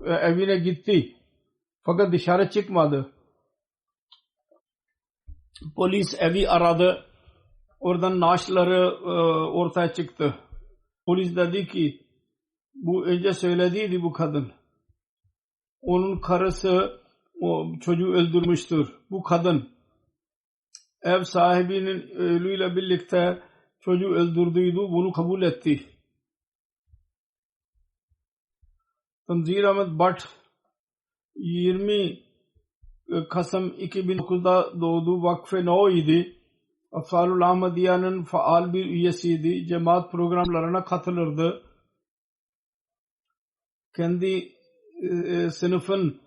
evine gitti. Fakat dışarı çıkmadı. Polis evi aradı. Oradan naaşları ortaya çıktı. Polis dedi ki bu önce söylediydi bu kadın. Onun karısı o çocuğu öldürmüştür. Bu kadın ev sahibinin ölüyle birlikte çocuğu öldürdüydü. Bunu kabul etti. Tanzil Ahmed Bhatt 20 Kasım 2009'da doğdu. Vakfe Nau idi. Afsalul Ahmadiyya'nın faal bir üyesiydi. Cemaat programlarına katılırdı. Kendi sınıfın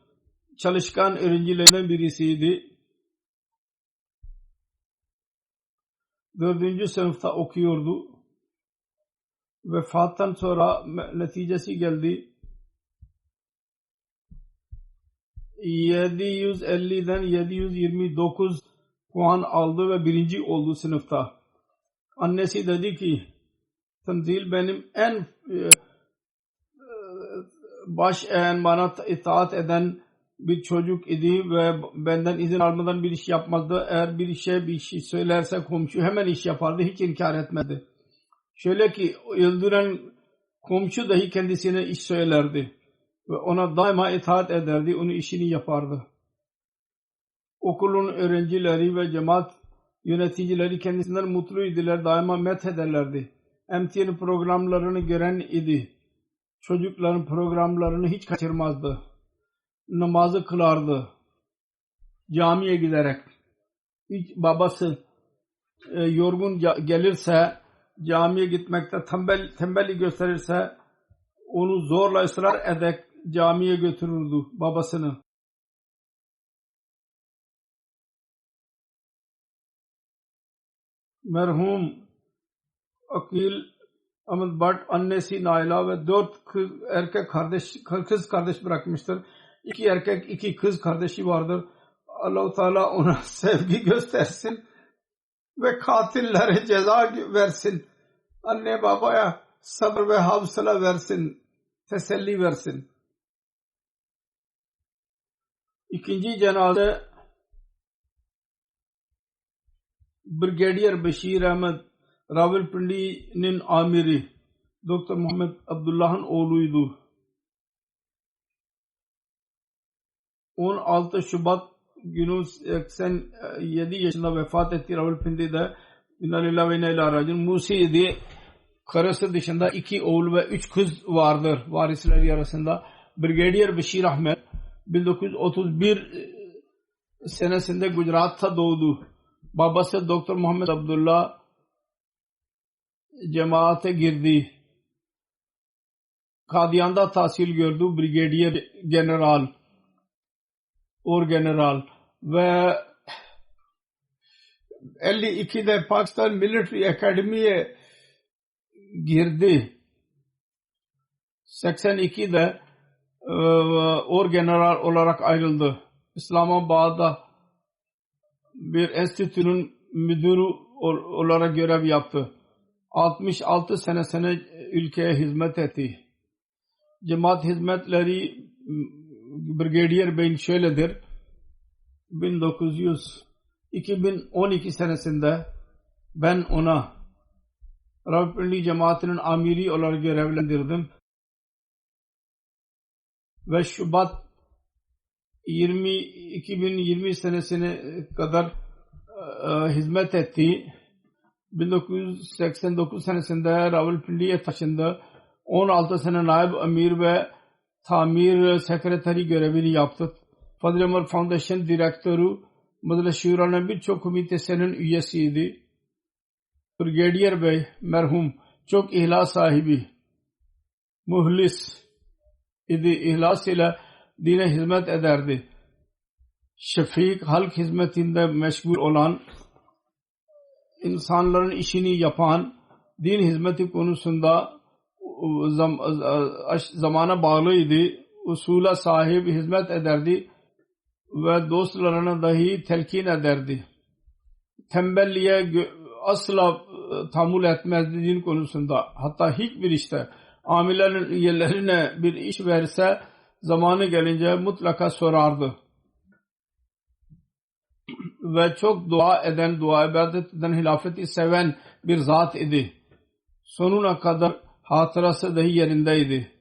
çalışkan öğrencilerinden birisiydi. 4. sınıfta okuyordu. Vefattan sonra neticesi geldi. 750'den 729 puan aldı ve birinci oldu sınıfta. Annesi dedi ki Tanzil benim en bana itaat eden bir çocuk idi ve benden izin almadan bir iş yapmazdı. Eğer bir şey söylerse komşu hemen iş yapardı. Hiç inkar etmedi. Şöyle ki öldüren komşu dahi kendisine iş söylerdi. Ve ona daima itaat ederdi. Onun işini yapardı. Okulun öğrencileri ve cemaat yöneticileri kendisinden mutluydular. Daima methederlerdi. MTN programlarını gören idi. Çocukların programlarını hiç kaçırmazdı. Namazı kılardı. Camiye giderek. Hiç babası yorgun gelirse camiye gitmekte tembellik gösterirse onu zorla ısrar ederek camiye götürürdü babasını. Merhum Akil Ahmed Bhatt annesi Naila ve 4 kız kardeş bırakmıştır. 2 erkek 2 kız kardeşi vardır. Allah-u Teala ona sevgi göstersin ve katillere ceza versin. Anne babaya sabır ve havsala versin. Teselli versin. İkinci cenaze Brigadier Bashir Ahmed Rawalpindi'nin amiri Dr. Muhammed Abdullah'ın oğluydu. 16 Şubat günü 87 yaşında vefat etti Rawalpindi'de. İnnalillahi ve inna ileyhi raciun. Musi'ydi. Karısı dışında 2 oğul ve 3 kız vardır varisleri arasında. Brigadier Bashir Ahmed 1931 senesinde Gujarat'ta doğdu. Babası Dr. Muhammed Abdullah cemaate girdi. Kadiyan'da tahsil gördü. Brigadier General Orgeneral ve 52'de Pakistan Military Academy'ye girdi. 82'de Orgeneral olarak ayrıldı. İslamabad'da bir enstitünün müdürü olarak görev yaptı. 66 senesine ülkeye hizmet etti. Cemaat hizmetleri Brigadier Bey'in şöyledir. 1900 2012 senesinde ben ona Rawalpindi cemaatinin amiri olarak görevlendirdim ve Şubat 2020 senesine kadar hizmet etti. 1989 senesinde Rawalpindi'ye taşındı. 16 sene naib amir ve tamir sekreteri görevini yaptı. Fazl-ı Ömer Foundation direktörü, Meclis Şura'nın birçok komitesinin üyesiydi. Brigadier Bey merhum çok ihlas sahibi, muhlis idi. İhlas ile dine hizmet ederdi. Şefik, halk hizmetinde meşgul olan, insanların işini yapan, din hizmeti konusunda zamana bağlıydı. Usula sahip hizmet ederdi ve dostlarına dahi telkin ederdi. Tembelliğe asla tahammül etmezdi din konusunda. Hatta hiçbir işte amirlerin üyelerine bir iş verse zamanı gelince mutlaka sorardı. Ve çok dua eden, dua ibadet eden, hilafeti seven bir zat idi. Sonuna kadar hatırası dahi yerindeydi.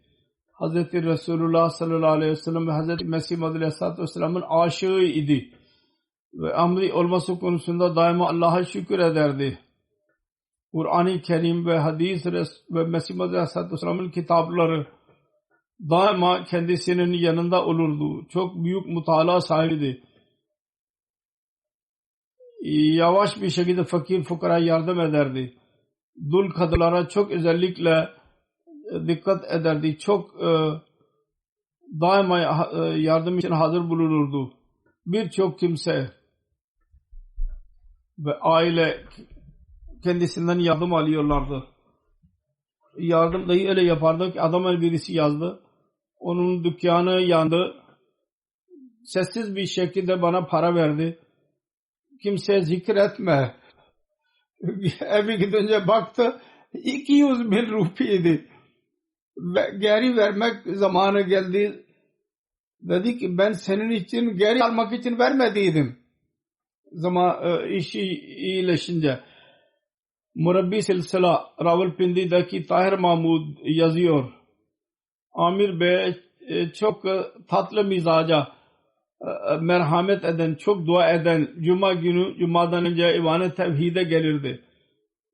Hz. Resulullah sallallahu aleyhi ve sellem ve Hz. Mesih Maud aleyhissalatü vesselamın aşığı idi. Ve amri olması konusunda daima Allah'a şükür ederdi. Kur'an-ı Kerim ve hadis ve Mesih Maud aleyhissalatü vesselamın kitapları daima kendisinin yanında olurdu. Çok büyük mutala sahibiydi. Yavaş bir şekilde fakir fukaraya yardım ederdi. Dul kadınlara çok özellikle dikkat ederdi. Çok daima yardım için hazır bulunurdu. Birçok kimse ve aile kendisinden yardım alıyorlardı. Yardım dahi öyle yapardı ki adamın birisi yazdı. Onun dükkanı yandı. Sessiz bir şekilde bana para verdi. Kimseye zikretme. Eve gidince baktı 200.000 rupiydi. Geri vermek zamanı geldi. Dedi ki ben senin için geri almak için vermediydim. İşi iyileşince. Murabbi Silsila Rawalpindi'deki Tahir Mahmud yazıyor. Amir Bey çok tatlı mizaca, merhamet eden, çok dua eden, Cuma günü Cuma'dan önce İvan-ı Tevhid'e gelirdi.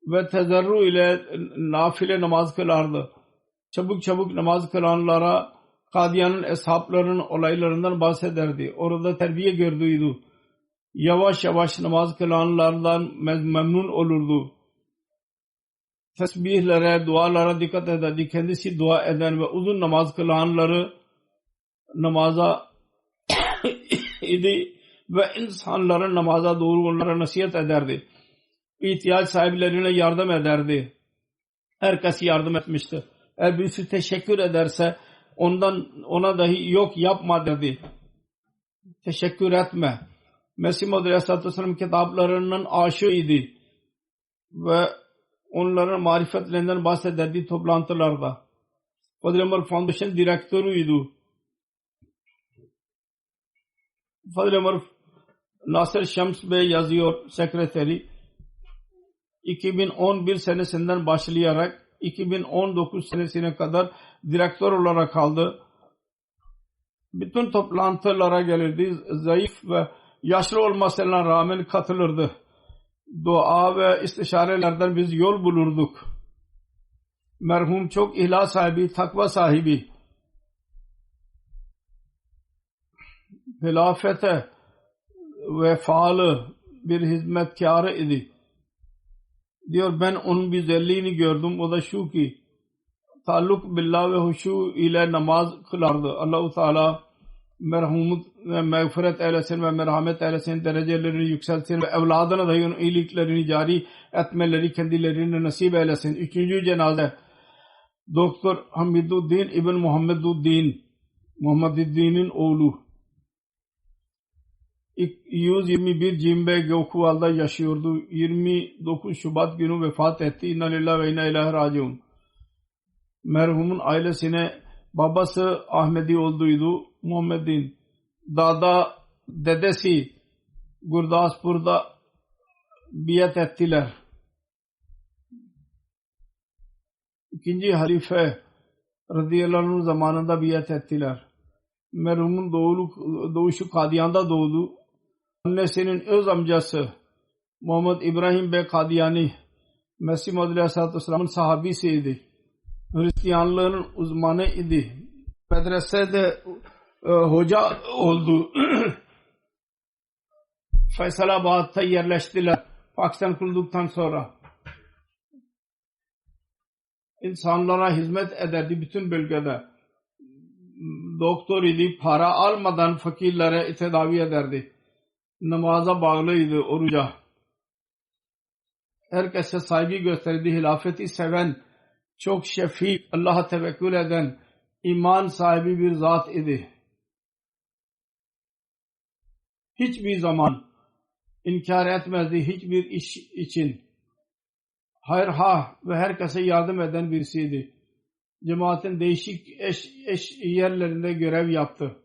Ve tezarru ile nafile namaz kılardı. Çabuk çabuk namaz kılanlara Kadiyan'ın eshaplarının olaylarından bahsederdi. Orada terbiye gördüydü. Yavaş yavaş namaz kılanlardan memnun olurdu. Tesbihlere, dualara dikkat ederdi. Kendisi dua eden ve uzun namaz kılanları namaza idi ve insanların namaza doğru onlara nasihat ederdi. İhtiyaç sahiplerine yardım ederdi. Herkes yardım etmişti. Eğer birisi teşekkür ederse ona dahi yok yapma derdi. Teşekkür etme. Mesih Maud aleyhissalatü vesselam kitaplarının aşığıydı ve onların marifetlerinden bahsederdi toplantılarda. Fazl-ı Ömer Foundation direktörüydü. Fazl-ı Ömer Nasir Şems Bey yazıyor, sekreteri. 2011 senesinden başlayarak 2019 senesine kadar direktör olarak kaldı. Bütün toplantılara gelirdi. Zayıf ve yaşlı olmasına rağmen katılırdı. Dua ve istişarelerden biz yol bulurduk. Merhum çok ihlas sahibi, takva sahibi. Hilafete vefalı bir hizmetkarı idi. Diyor ben onun bir özelliğini gördüm. O da şu ki taalluk billah ve huşu ile namaz kılardı. Allah-u Teala merhumu mağfiret eylesin ve merhamet eylesin, derecelerini yükselsin ve evladına dahi onun iyiliklerini cari etmeleri kendilerine nasip eylesin. 3. cenaze Doktor Hamiduddin İbn Muhammeduddin'in oğlu 121 Cimbe Gökhuval'da yaşıyordu. 29 Şubat günü vefat etti. İnna lillahi ve inna ileyhi raciun. Merhumun ailesine babası Ahmedi olduydu. Muhammed'in dedesi Gurdaspur'da biat ettiler. İkinci halife radıyallahu anh zamanında biat ettiler. Merhumun doğuşu Kadiyan'da doğdu. Annesinin öz amcası Muhammed İbrahim Bey Kadiyani Mesih Muhammed Aleyhisselatü Vesselam'ın sahabisiydi. Hristiyanlığın uzmanı idi. Medresede hoca oldu. Faysalabad'da yerleştiler. Pakistan kurulduktan sonra. İnsanlara hizmet ederdi bütün bölgede. Doktor idi. Para almadan fakirlere tedavi ederdi. Namaza bağlıydı, oruca. Herkese saygı gösterdi. Hilafeti seven, çok şefik, Allah'a tevekkül eden, iman sahibi bir zat idi. Hiçbir zaman inkar etmezdi hiçbir iş için. Hayır ve herkese yardım eden birisiydi. Cemaatin değişik yerlerinde görev yaptı.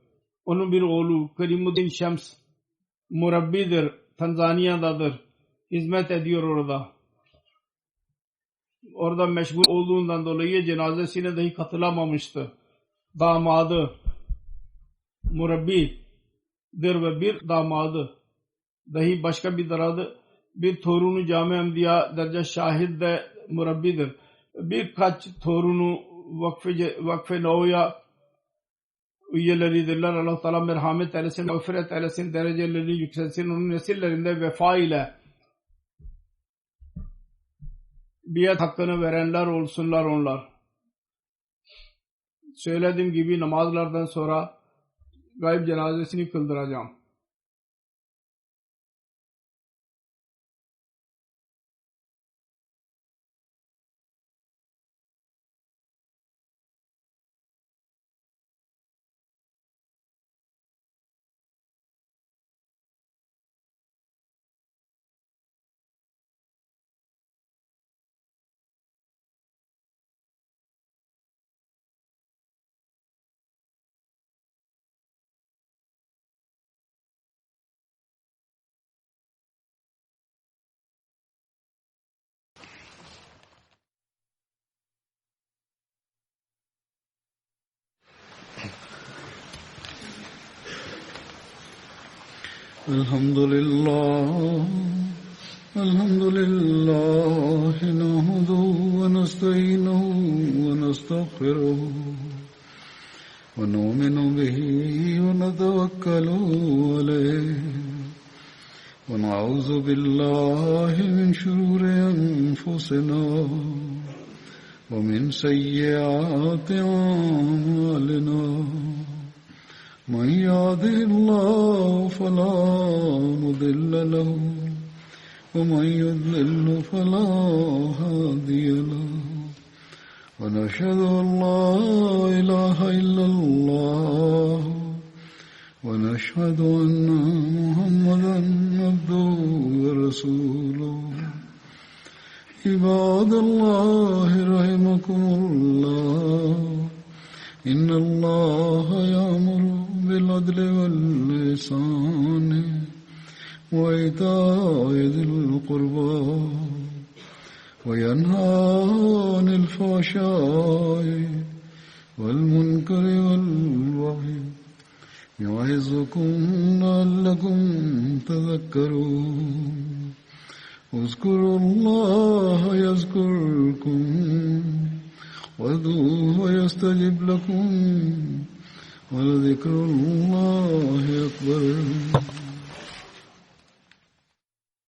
Onun bir oğlu Kerimuddin Şems murabbidir. Tanzanya'dadır. Hizmet ediyor orada. Orada meşgul olduğundan dolayı cenazesine dahi katılamamıştı. Damadı murabbidir ve bir damadı dahi başka bir daradı. Bir torunu Cami Emdiya derece şahid de murabbidir. Birkaç torunu Vakfe No'ya üyeleridirler. Allah Teala merhamet eylesin, mağfiret eylesin, dereceleri yükselsin. Onun nesillerinde vefa ile biat hakkını verenler olsunlar onlar. Söylediğim gibi namazlardan sonra gayb cenazesini kıldıracağım. Elhamdülillah nahmaduhu ve nestainuhu ve nestağfiruhu ve nu'minu bihi ve netevekkalu aleyhi ve na'udzu billahi min şururi enfusina ve min seyyiati a'malina. من يهده الله فلا مضل له ومن يضلل فلا هادي له ونشهد أن لا إله إلا الله ونشهد أن محمدا عبده ورسوله عباد الله رحمكم الله إن الله يأمر بالعدل والإحسان وإيتاء ذي القربى وينهى عن الفحشاء والمنكر والبغي يعظكم لعلكم تذكرون اذكروا الله يذكركم وادعوه يستجب لكم ولذكر الله